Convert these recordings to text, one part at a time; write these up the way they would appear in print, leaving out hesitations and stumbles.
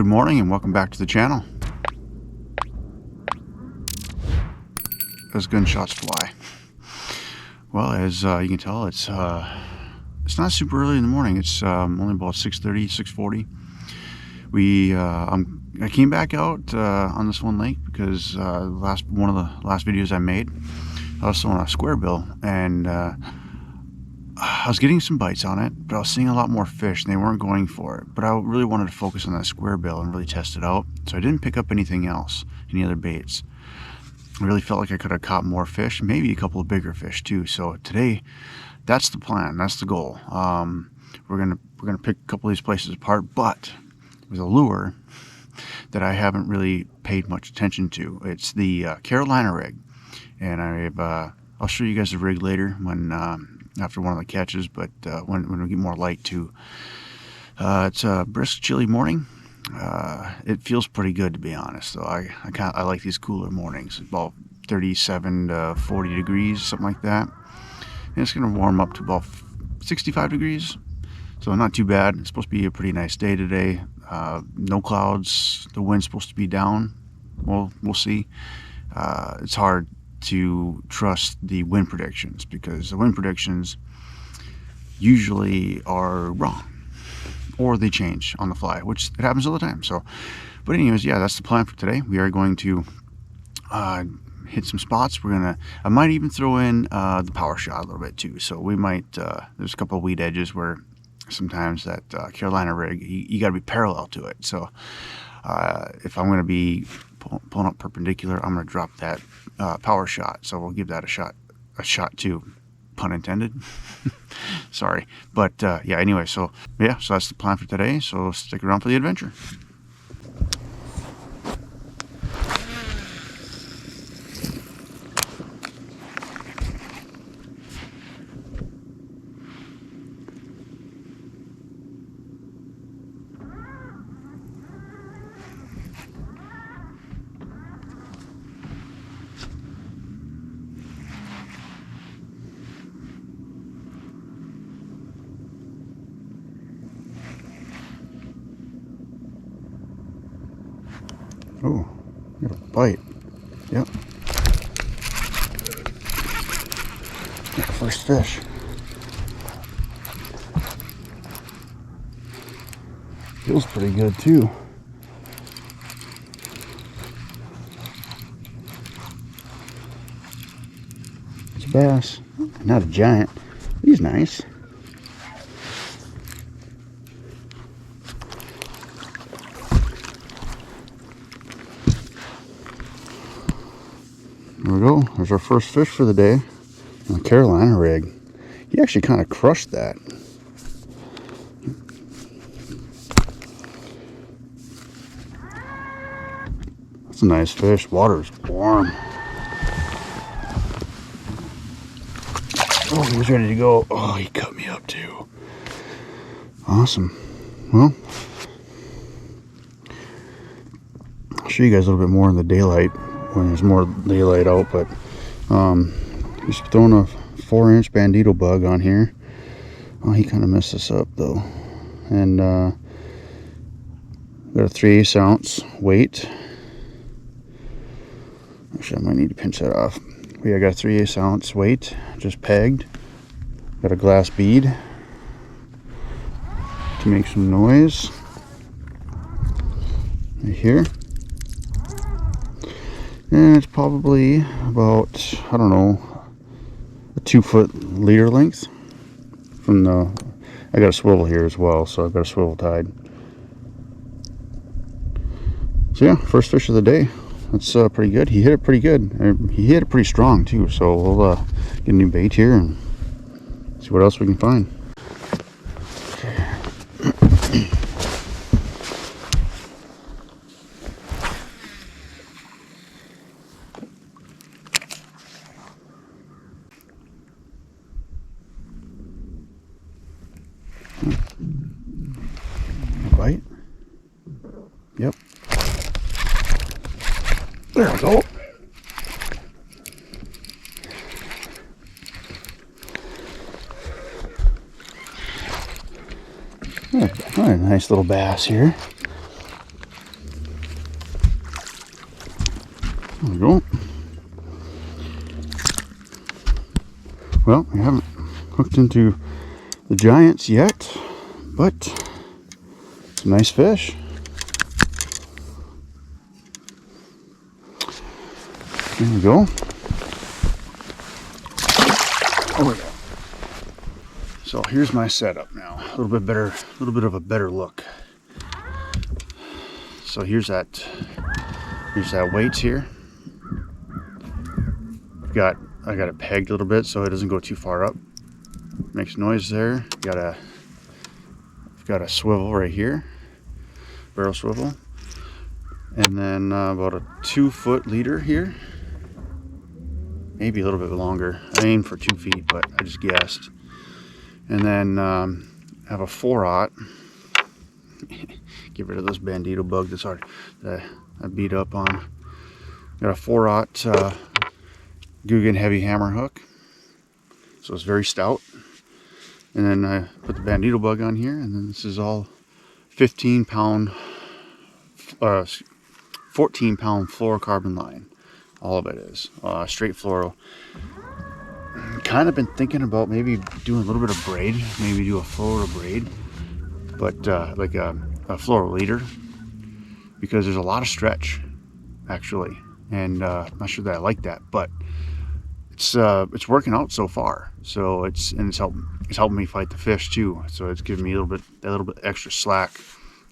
Good morning and welcome back to the channel. As gunshots fly. Well, as you can tell, it's not super early in the morning. It's only about 6:30, 6:40. I came back out on this one lake because one of the last videos I made, I was throwing a square bill, and I was getting some bites on it, but I was seeing a lot more fish and they weren't going for it. But I really wanted to focus on that square bill and really test it out, so I didn't pick up anything else, any other baits. I really felt like I could have caught more fish, maybe a couple of bigger fish too. So today, that's the plan, that's the goal. We're gonna pick a couple of these places apart, but there's a lure that I haven't really paid much attention to. It's the Carolina rig, and I'll show you guys the rig later when after one of the catches, but when we get more light too. It's a brisk, chilly morning. It feels pretty good, to be honest, though. I like these cooler mornings, about 37 to 40 degrees, something like that. And it's going to warm up to about 65 degrees, so not too bad. It's supposed to be a pretty nice day today. No clouds. The wind's supposed to be down. Well, we'll see. It's hard to trust the wind predictions because the wind predictions usually are wrong, or they change on the fly, which it happens all the time. So, but anyways, yeah, that's the plan for today. We are going to hit some spots. I might even throw in the power shot a little bit too. So we might, there's a couple of weed edges where sometimes that Carolina rig, you got to be parallel to it. So if I'm going to be pulling up perpendicular, I'm going to drop that power shot. So we'll give that a shot too, pun intended. Sorry, but yeah, anyway, so that's the plan for today, so stick around for the adventure. Oh, got a bite. Yep. Got the first fish. Feels pretty good too. It's a bass. Not a giant. He's nice. There we go. There's our first fish for the day on the Carolina rig. He actually kind of crushed that. That's a nice fish. Water's warm. Oh, he was ready to go. Oh, he cut me up too. Awesome. Well, I'll show you guys a little bit more in the daylight when there's more daylight out, but just throwing a 4-inch bandito bug on here. Oh, he kind of messed us up though. And got a 3/8 ounce weight. Actually, I might need to pinch that off. But yeah, I got a 3/8 ounce weight, just pegged. Got a glass bead to make some noise right here. And it's probably about, I don't know, a 2-foot leader length from I got a swivel here as well, so I've got a swivel tied. So yeah, first fish of the day. That's pretty good. He hit it pretty good. He hit it pretty strong too, so we'll get a new bait here and see what else we can find. Bite. Yep. There we go. Yeah, a nice little bass here. There we go. Well, we haven't hooked into the giants yet, but it's a nice fish. There we go. Oh yeah. So here's my setup now. A little bit better, a little bit of a better look. So here's that weights here. I got it pegged a little bit so it doesn't go too far up. Makes noise there. I've got a swivel right here, barrel swivel, and then about a 2-foot leader here. Maybe a little bit longer. I aimed for 2 feet, but I just guessed. And then have a 4/0. Get rid of this bandito bug that's hard that I beat up on. Got a 4/0 Guggen heavy hammer hook, so it's very stout. And then I put the bandito bug on here, and then this is all 14-pound fluorocarbon line. All of it is straight fluoro. Kind of been thinking about maybe doing a little bit of braid, maybe do a fluoro braid, but like a fluoro leader, because there's a lot of stretch actually, and I'm not sure that I like that, but it's working out so far. So it's helping me fight the fish too. So it's giving me a little bit extra slack,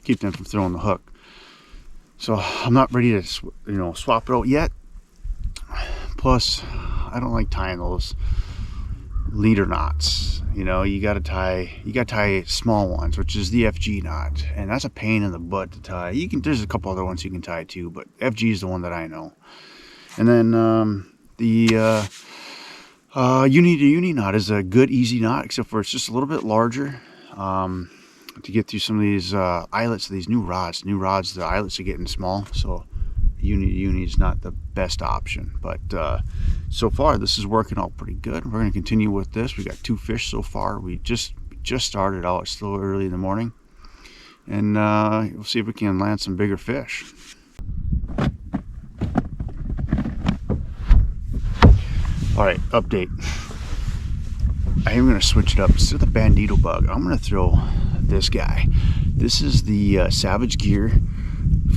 keep them from throwing the hook. So I'm not ready to swap it out yet. Plus, I don't like tying those leader knots. You gotta tie small ones, which is the FG knot, and that's a pain in the butt to tie. There's a couple other ones you can tie too, but FG is the one that I know. And then the uni to uni knot is a good easy knot, except for it's just a little bit larger to get through some of these eyelets of these new rods. The eyelets are getting small, so uni to uni is not the best option. But so far this is working out pretty good. We're going to continue with this. We got 2 fish so far. We just started out. It's still early in the morning, and we'll see if we can land some bigger fish. All right, update. I am going to switch it up. Instead of the bandito bug, I'm going to throw this guy. This is the Savage Gear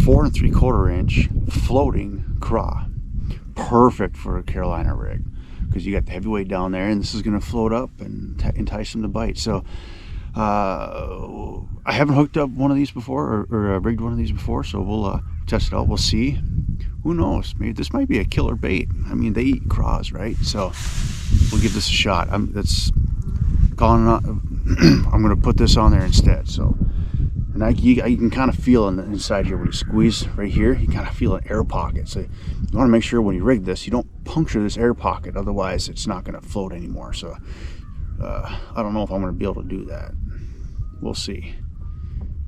4 3/4 inch floating craw. Perfect for a Carolina rig, because you got the heavyweight down there, and this is going to float up and entice them to bite. So I haven't hooked up one of these before, or rigged one of these before, so we'll test it out. We'll see. Who knows? Maybe this might be a killer bait. I mean, they eat craws, right? So we'll give this a shot. I'm going to put this on there instead. So, and you can kind of feel on the inside here when you squeeze right here. You kind of feel an air pocket. So you want to make sure when you rig this, you don't puncture this air pocket. Otherwise, it's not going to float anymore. So I don't know if I'm going to be able to do that. We'll see.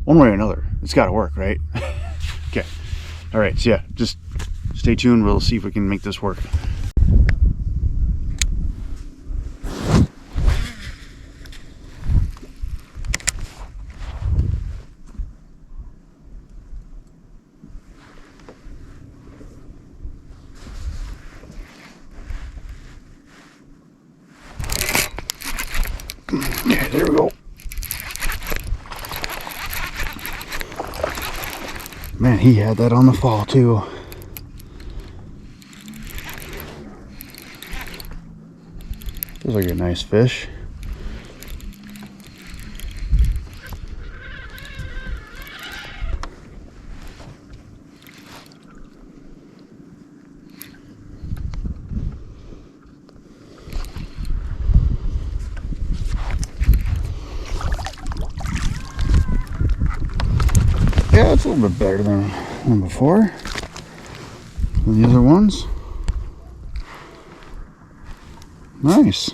One way or another, it's got to work, right? Okay. All right. So yeah, just stay tuned. We'll see if we can make this work. Okay, there we go. Man, he had that on the fall too. Feels like a nice fish. Yeah, it's a little bit better than before. Than the other ones. Nice.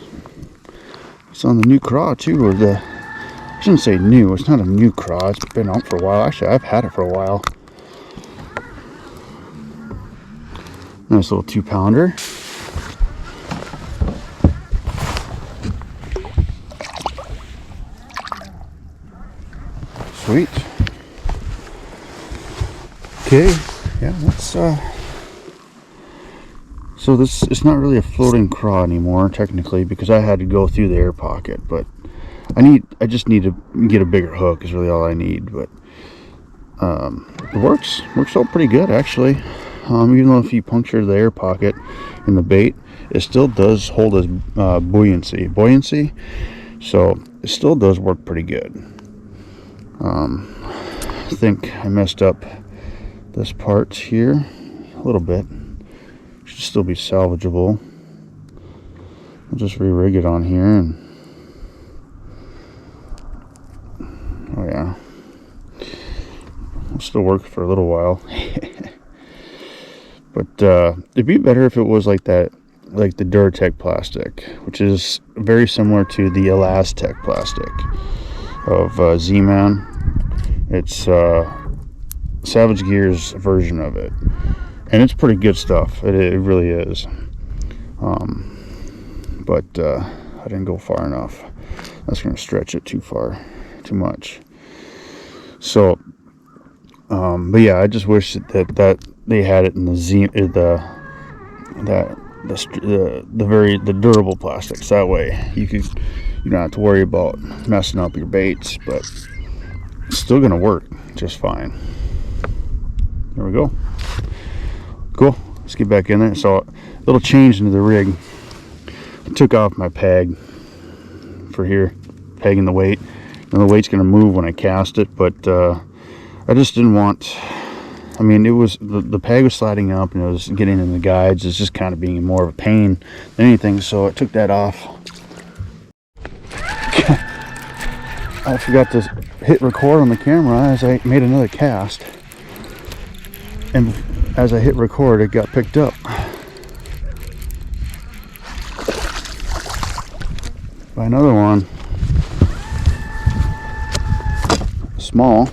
It's on the new craw too, or I shouldn't say new. It's not a new craw. It's been out for a while. Actually, I've had it for a while. Nice little 2-pounder. Sweet. Okay, yeah, So this, it's not really a floating craw anymore technically, because I had to go through the air pocket, but I just need to get a bigger hook is really all I need. But it works out pretty good actually. Even though if you puncture the air pocket in the bait, it still does hold as buoyancy, so it still does work pretty good. I think I messed up this part here a little bit. Should still be salvageable. I'll just re-rig it on here, and oh yeah, it'll still work for a little while. But it'd be better if it was like that, like the Duratec plastic, which is very similar to the Elastec plastic of Z-Man. It's Savage Gear's version of it, and it's pretty good stuff. It really is. But I didn't go far enough. That's going to stretch it too much. So, but yeah, I just wish that they had it in the durable plastics. That way you don't have to worry about messing up your baits, but it's still gonna work just fine. There we go. Cool. Let's get back in there. So a little change into the rig. I took off my peg for here, pegging the weight. And the weight's gonna move when I cast it, but I just didn't want. I mean, it was the peg was sliding up, and it was getting in the guides. It's just kind of being more of a pain than anything, so I took that off. I forgot to hit record on the camera as I made another cast, and as I hit record, it got picked up by another one, small.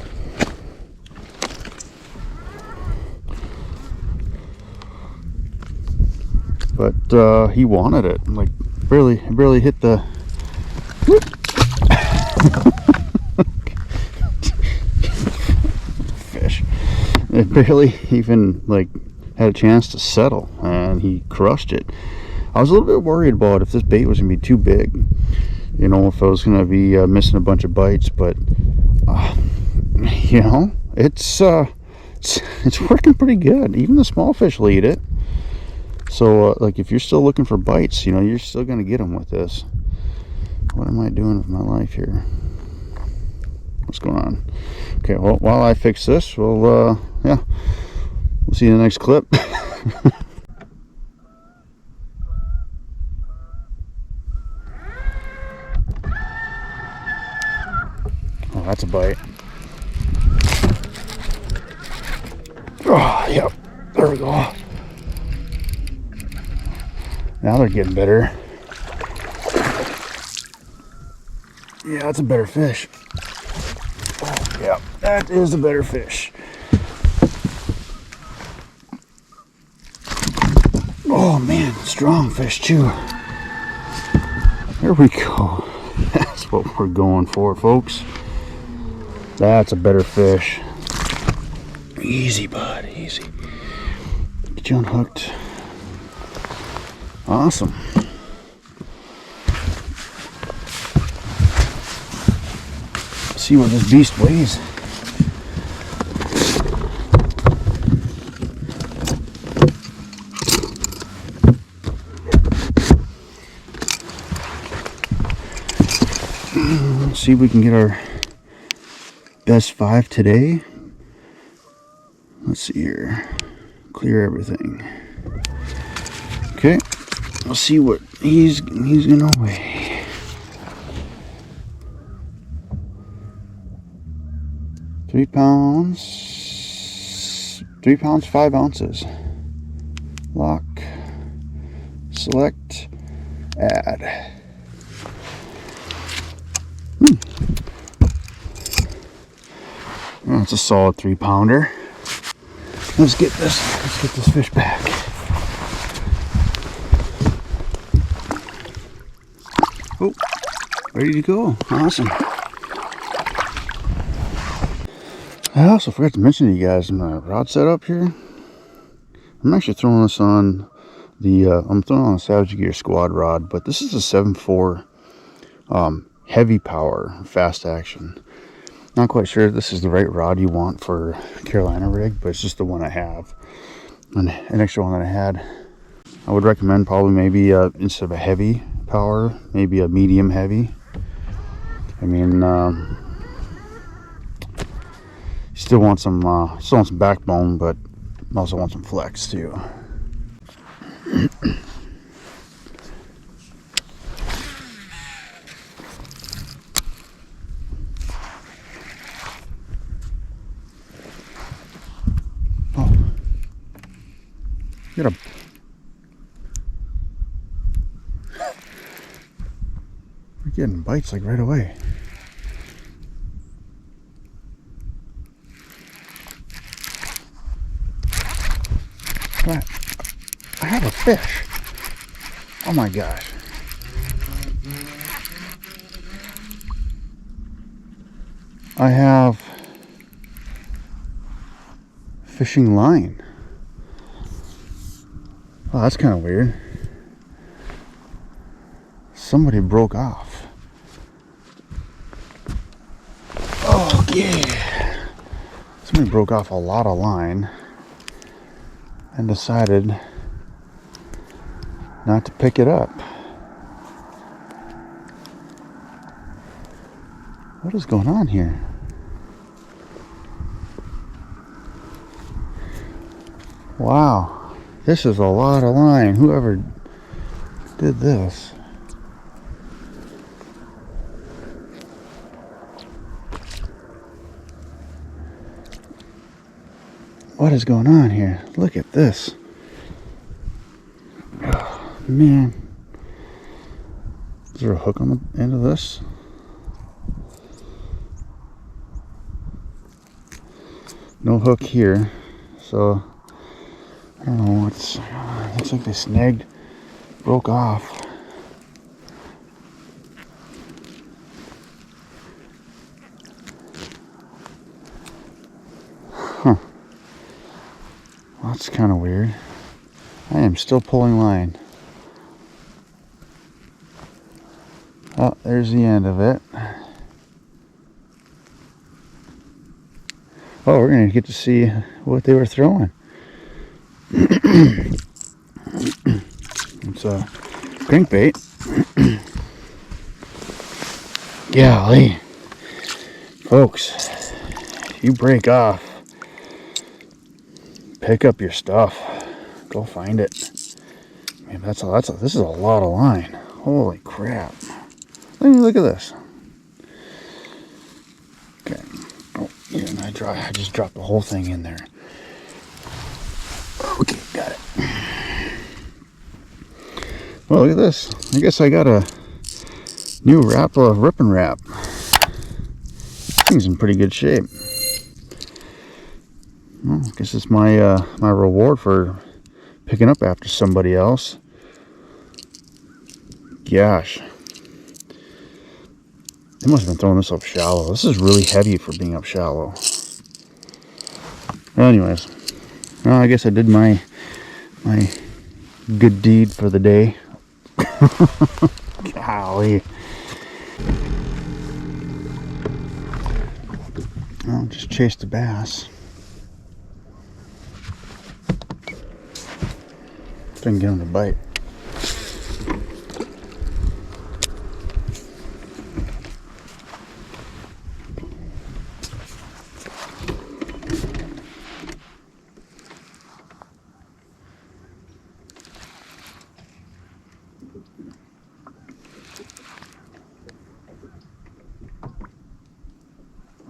But he wanted it, like barely hit the fish. It barely even like had a chance to settle, and he crushed it. I was a little bit worried about if this bait was gonna be too big, you know, if I was gonna be missing a bunch of bites, but you know, it's working pretty good. Even the small fish will eat it. So like if you're still looking for bites, you know, you're still gonna get them with this. What am I doing with my life here? What's going on? Okay, well, while I fix this, we'll yeah, we'll see you in the next clip. Oh, that's a bite. Oh, yep, there we go. Now they're getting better. Yeah, that's a better fish. Oh, yeah, that is a better fish. Oh man, strong fish too. There we go. That's what we're going for, folks. That's a better fish. Easy, bud, easy. Get you unhooked. Awesome. See what this beast weighs. Let's see if we can get our best 5 today. Let's see here. Clear everything. Okay. We'll see what he's gonna weigh. Three pounds, 5 ounces. Lock, select, add. That's a solid 3-pounder. Let's get this fish back. Oh, ready to go. Awesome. I also forgot to mention to you guys my rod setup here. I'm actually throwing this on I'm throwing on a Savage Gear Squad rod, but this is a 7.4 heavy power, fast action. Not quite sure if this is the right rod you want for Carolina rig, but it's just the one I have. And an extra one that I had. I would recommend probably maybe instead of a heavy power, maybe a medium heavy. I mean, still want some backbone, but also want some flex too. Oh, get a. We're getting bites like right away. I have a fish. Oh my gosh. I have fishing line. Oh, that's kind of weird. Somebody broke off. Oh yeah. Somebody broke off a lot of line and decided not to pick it up. What is going on here? Wow, this is a lot of line. Whoever did this. What is going on here? Look at this. Oh, man. Is there a hook on the end of this? No hook here. So, I don't know what's... looks like they snagged, broke off. Huh. Well, that's kind of weird. I am still pulling line. Oh, there's the end of it. Oh, we're going to get to see what they were throwing. It's a crankbait. Golly. Folks, if you break off, pick up your stuff. Go find it. Man, this is a lot of line. Holy crap. Look at this. Okay. Oh, yeah, and I just dropped the whole thing in there. Okay, got it. Well, look at this. I guess I got a new Rapala Rip and Wrap. This thing's in pretty good shape. Well, I guess it's my my reward for picking up after somebody else. Gosh. They must have been throwing this up shallow. This is really heavy for being up shallow. Anyways, well, I guess I did my good deed for the day. Golly. Well, just chase the bass. Didn't get him to bite.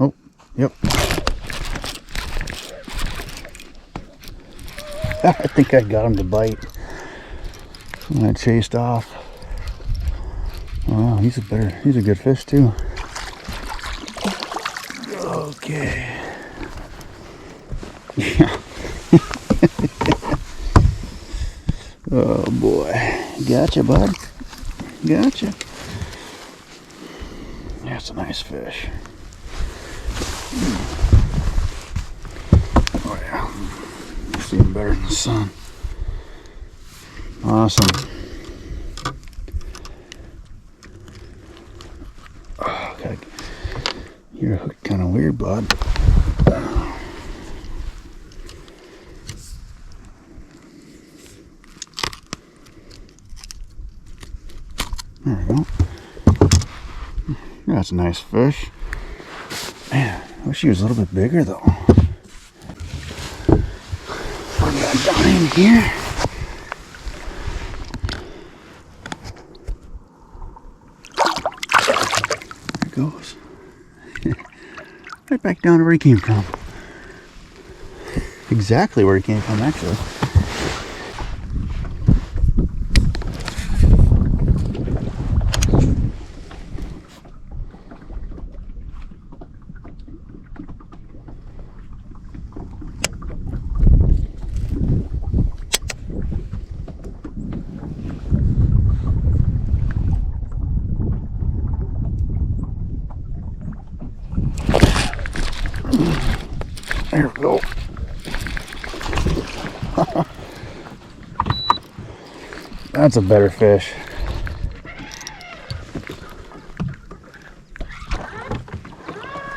Oh, yep. I think I got him to bite. And I chased off. Wow, he's a good fish too. Okay. Yeah. Oh boy. Gotcha, bud. Gotcha. That's a nice fish. Oh yeah. See him better in the sun. Awesome. Oh, God. You're hooked kind of weird, bud. There we go. That's a nice fish. Man, I wish he was a little bit bigger though. What do we got down in here? There it goes. Right back down to where he came from. Exactly where he came from, actually. There we go. That's a better fish.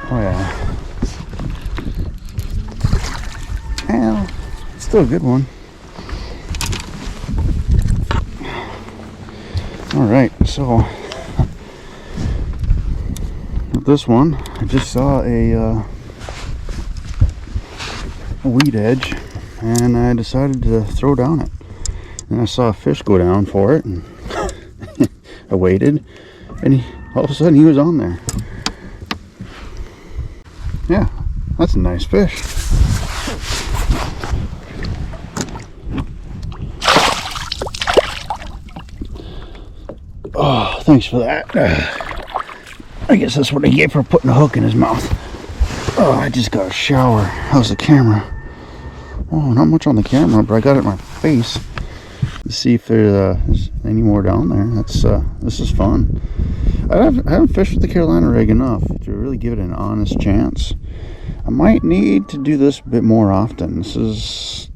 Oh yeah. Well, still a good one. Alright, so with this one, I just saw a weed edge, and I decided to throw down it. And I saw a fish go down for it, and I waited, and all of a sudden he was on there. Yeah, that's a nice fish. Oh, thanks for that. I guess that's what I get for putting a hook in his mouth. Oh, I just got a shower. How's the camera? Oh, not much on the camera, but I got it in my face. Let's see if there's any more down there. This is fun. I haven't fished with the Carolina rig enough to really give it an honest chance. I might need to do this a bit more often. It's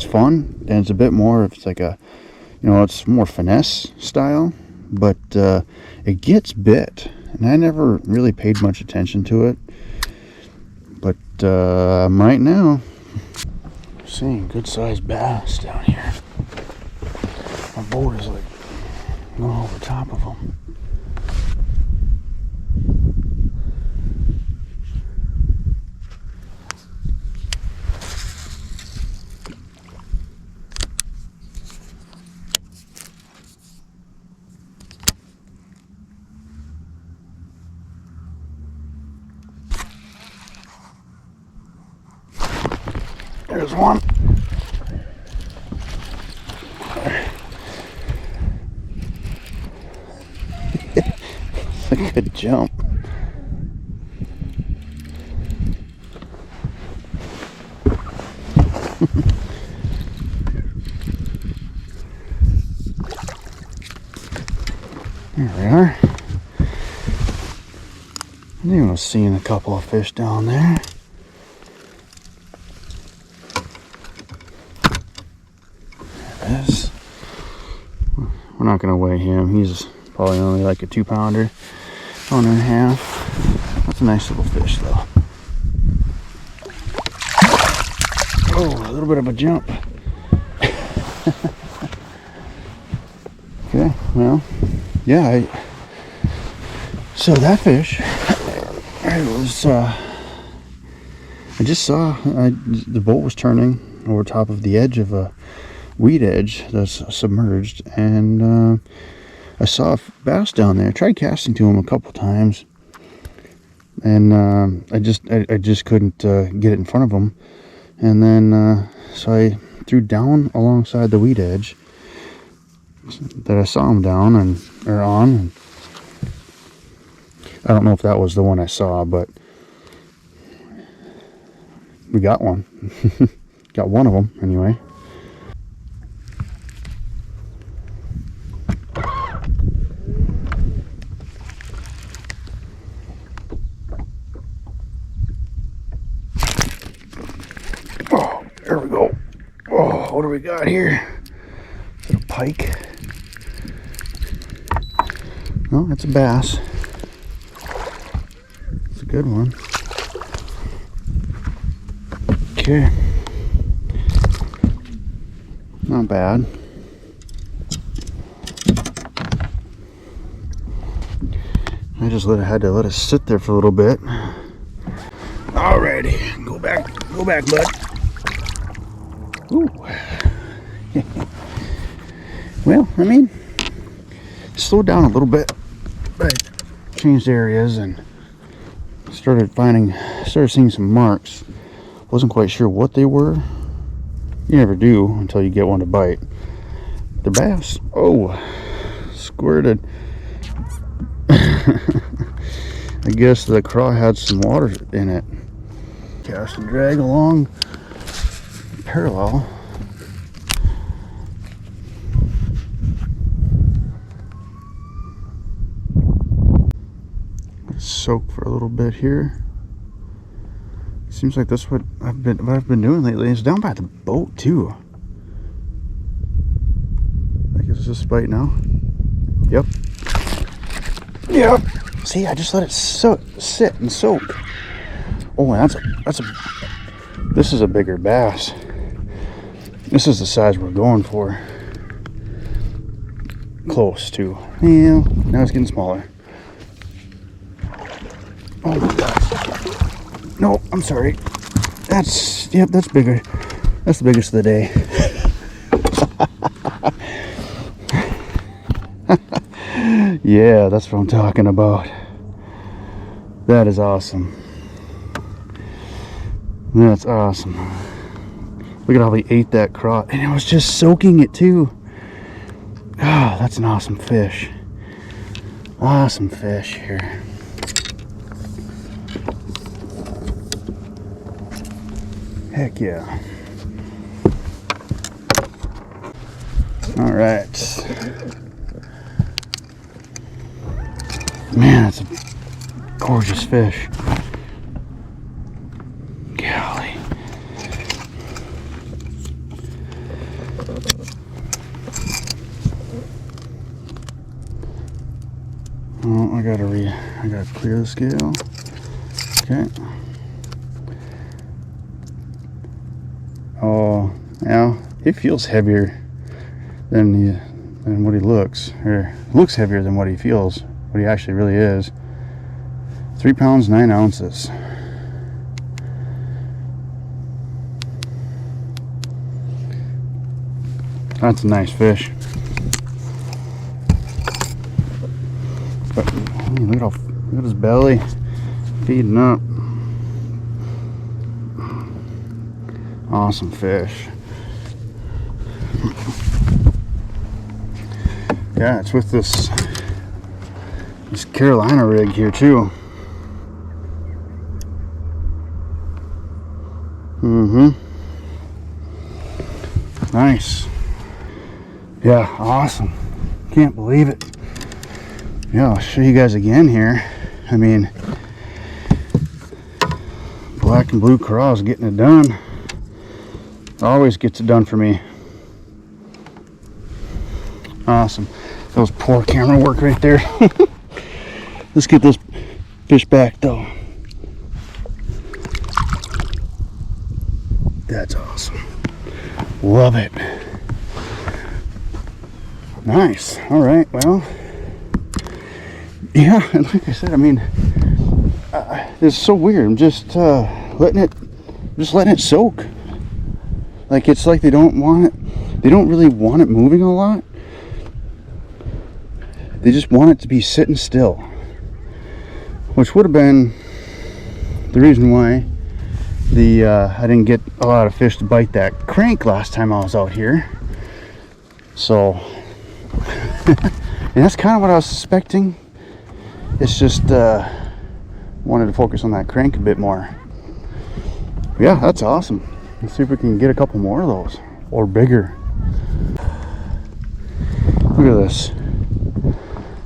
fun, and it's a bit more. It's like a, it's more finesse style, but it gets bit, and I never really paid much attention to it. But right now, seeing good sized bass down here. My boat is like going over top of them. There's one. It's a good jump. There we are. I think I was seeing a couple of fish down there. We're not going to weigh him. He's probably only like a 2-pounder, 1.5. That's a nice little fish though. Oh, a little bit of a jump. Okay, well, yeah, so that fish, I just saw the boat was turning over top of the edge of a weed edge that's submerged, and I saw a bass down there. I tried casting to him a couple times, and I just couldn't get it in front of him. And then so I threw down alongside the weed edge that I saw him down on. And I don't know if that was the one I saw, but we got one. Got one of them anyway. Oh, there we go. Oh, what do we got here? Is it a pike. No, it's a bass. It's a good one. Okay. Not bad. I just had to let it sit there for a little bit. Alrighty, go back, bud. Ooh. Well, I mean, slowed down a little bit, but I changed areas and started seeing some marks. Wasn't quite sure what they were. You never do until you get one to bite. They're bass. Oh, squirted. I guess the craw had some water in it. Cast and drag along parallel. Soak for a little bit here. Seems like that's what I've been doing lately. It's down by the boat too. I think it's this bite now. Yep. Yep. See, I just let it sit and soak. Oh, this is a bigger bass. This is the size we're going for. Close to. Yeah, now it's getting smaller. Oh my gosh. No, I'm sorry. That's bigger. That's the biggest of the day. Yeah, that's what I'm talking about. That is awesome. That's awesome. Look at how he ate that craw. And it was just soaking it too. Oh, that's an awesome fish. Awesome fish here. Heck yeah. All right. Man, that's a gorgeous fish. Golly. Oh, I gotta clear the scale. Okay. Oh, yeah, it feels heavier than what he looks, or looks heavier than what he feels, what he actually really is. 3 pounds 9 ounces. That's a nice fish. But look at his belly feeding up. Awesome fish. Yeah, it's with this Carolina rig here too. Nice. Yeah, awesome. Can't believe it. Yeah, I'll show you guys again here. I mean, black and blue craw is getting it done. Always gets it done for me. Awesome. That was poor camera work right there. Let's get this fish back though. That's awesome. Love it. Nice. All right. Well, yeah. And like I said, I mean, it's so weird. I'm just letting it soak. Like it's like they don't want it. They don't really want it moving a lot. They just want it to be sitting still, which would have been the reason why I didn't get a lot of fish to bite that crank last time I was out here. So, and that's kind of what I was suspecting. It's just wanted to focus on that crank a bit more. Yeah, that's awesome. Let's see if we can get a couple more of those, or bigger. Look at this.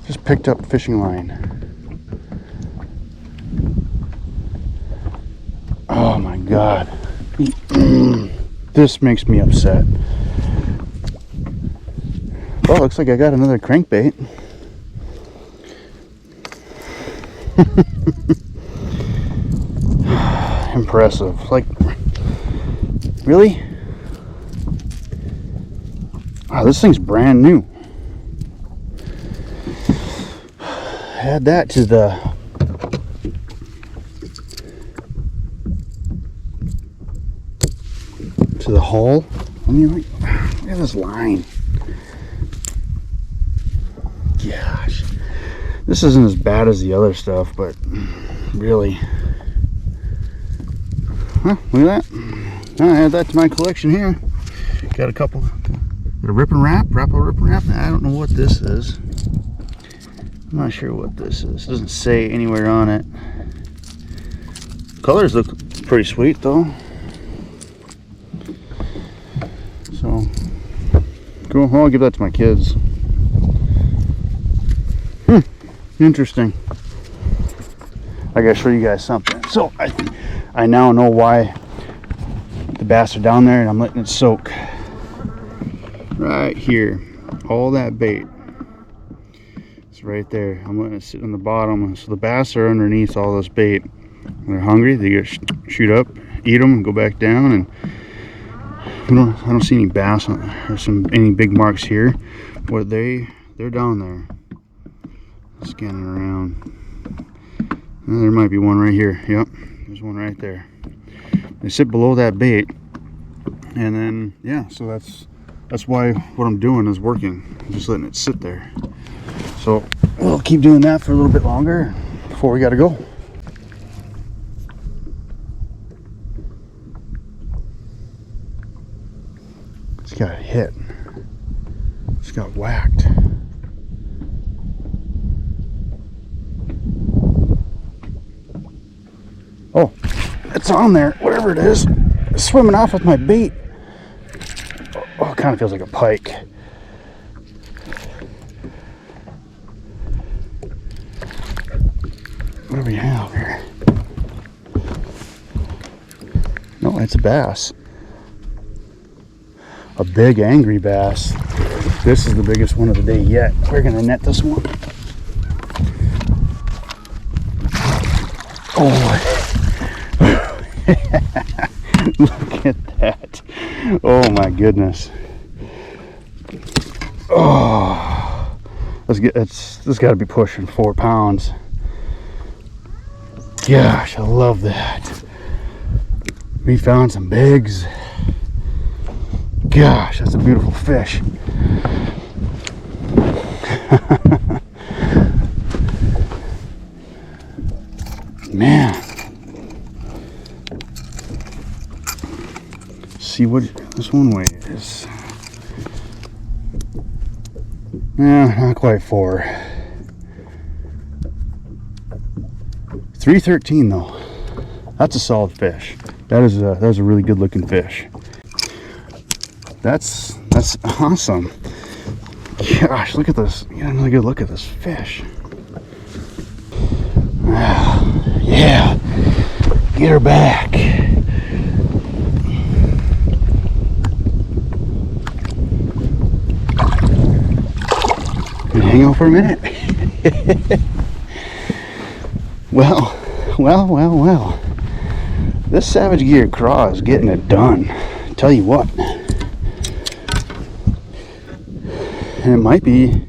Just picked up fishing line. Oh my God. This makes me upset. Well, looks like I got another crankbait. Impressive. Like, really? Wow, this thing's brand new. Add that to the hull. I mean, look at this line. Gosh, this isn't as bad as the other stuff, but really, huh, look at that. I add that to my collection here. Got a couple, got a rip and wrap. I don't know what this is. I'm not sure what this is. It doesn't say anywhere on it. Colors look pretty sweet though. So cool. Well, I'll give that to my kids. Interesting. I gotta show you guys something. So I now know why the bass are down there, and I'm letting it soak right here. All that bait, it's right there. I'm letting it sit on the bottom, so the bass are underneath all this bait. When they're hungry, they just shoot up, eat them, and go back down. And I don't see any bass on there. There's any big marks here, but they're down there. Scanning around. There might be one right here. Yep, there's one right there. They sit below that bait, and then yeah, so that's why what I'm doing is working. I'm just letting it sit there. So we'll keep doing that for a little bit longer before we got to go. It's got hit. It's got whacked. Oh, it's on there, whatever it is. It's swimming off with my bait. Oh, it kind of feels like a pike. What do we have here? No, it's a bass. A big angry bass. This is the biggest one of the day yet. We're gonna net this one. Oh, look at that. Oh my goodness. Oh, this got to be pushing 4 pounds. Gosh, I love that. We found some bigs. Gosh, that's a beautiful fish. Man. See what this one weighs. Yeah, not quite 4. 313 though. That's a solid fish. That is a really good looking fish. That's awesome. Gosh, look at this. Get another good look at this fish. Yeah, get her back. Hang on for a minute. Well. This Savage Gear craw is getting it done. Tell you what. And it might be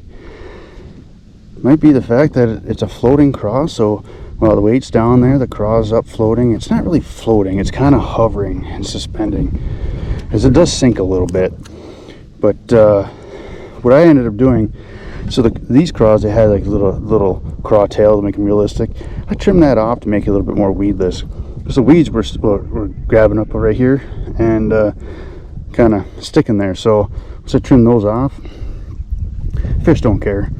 the fact that it's a floating craw, so while the weight's down there, the craw's up floating. It's not really floating, it's kind of hovering and suspending, as it does sink a little bit. But what I ended up doing, so these craws, they had like little craw tail to make them realistic. I trimmed that off to make it a little bit more weedless, because the weeds were grabbing up right here and kind of sticking there. So once I trimmed those off, fish don't care,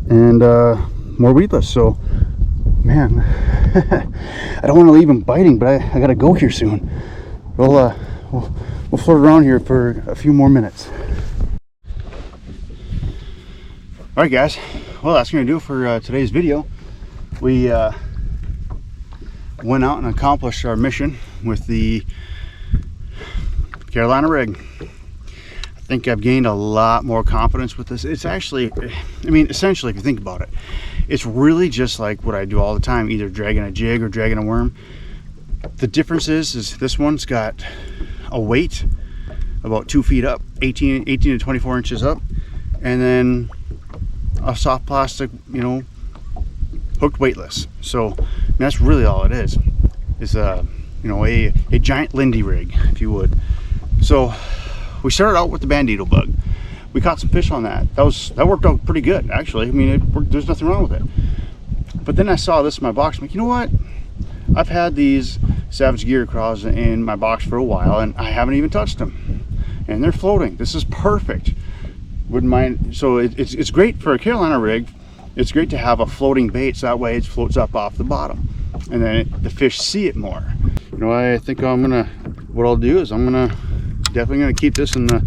and more weedless. So man, I don't want to leave them biting, but I gotta go here soon. We'll float around here for a few more minutes. All right, guys. Well, that's gonna do it for today's video. We went out and accomplished our mission with the Carolina rig. I think I've gained a lot more confidence with this. It's actually, I mean, essentially, if you think about it, it's really just like what I do all the time, either dragging a jig or dragging a worm. The difference is this one's got a weight about 2 feet up, 18 to 24 inches up, and then a soft plastic, you know, hooked weightless. So that's really all it is you know, a giant Lindy rig, if you would. So we started out with the bandito bug. We caught some fish on that. That worked out pretty good, actually. I mean, there's nothing wrong with it. But then I saw this in my box. I'm like, you know what? I've had these Savage Gear craws in my box for a while, and I haven't even touched them. And they're floating. This is perfect. Wouldn't mind. So it's great for a Carolina rig. It's great to have a floating bait, so that way it floats up off the bottom, and then the fish see it more. You know, I think what I'll do is I'm definitely gonna keep this in the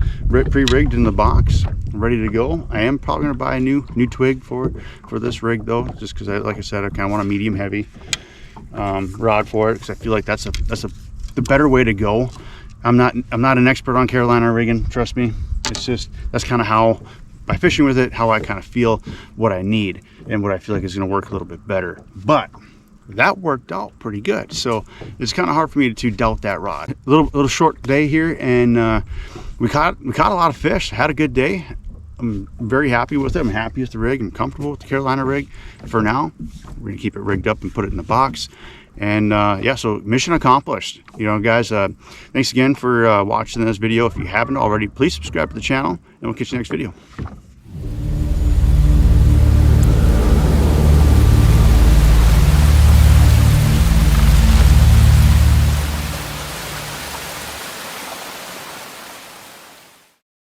pre-rigged in the box, ready to go. I am probably gonna buy a new twig for this rig though, just because like I said, I kind of want a medium heavy rod for it, because I feel like that's the better way to go. I'm not an expert on Carolina rigging, trust me. It's just, that's kind of how, by fishing with it, how I kind of feel what I need and what I feel like is going to work a little bit better. But that worked out pretty good, so it's kind of hard for me to doubt that rod. A little short day here, and we caught a lot of fish. Had a good day. I'm very happy with it. I'm happy with the rig. I'm comfortable with the Carolina rig for now. We're gonna keep it rigged up and put it in the box. And yeah, so mission accomplished. You know, guys, thanks again for watching this video. If you haven't already, please subscribe to the channel, and we'll catch you next video.